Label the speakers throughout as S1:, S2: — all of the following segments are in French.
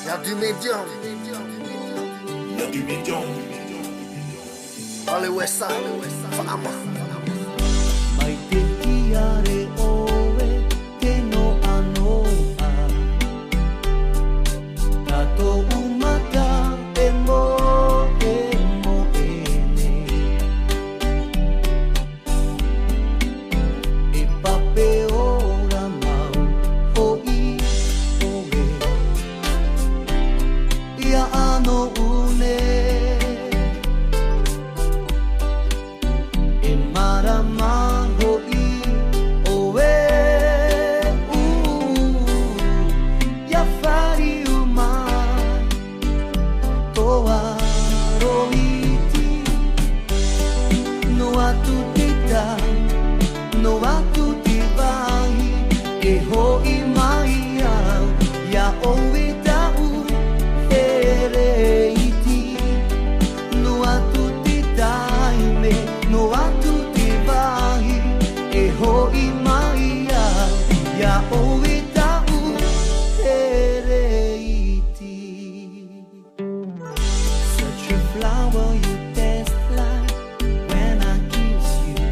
S1: Y'a du médium.
S2: Y'a du médium.
S1: Allez, ouais, ça. Fama.
S3: Mai te kiare oe te no anoa Tato umaka e mo ene E pape ora mau hoi oe Ia ano une E marama no a tutti vai e hoi mai au ya ovita u ereiti no a tutti dai me no a tutti vai e hoi mai au ya ovita u ereiti such a flower you taste like when I kiss you.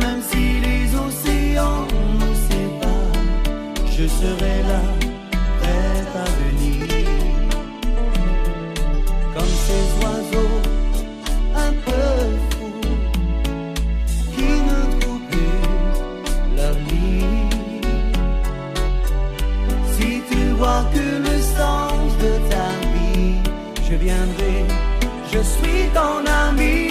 S3: Même si les océans nous séparent, je serai là, prête à venir. Comme ces oiseaux un peu fous qui ne trouvent plus leur nid. Si tu vois que le sens de ta vie, je viendrai, je suis ton ami.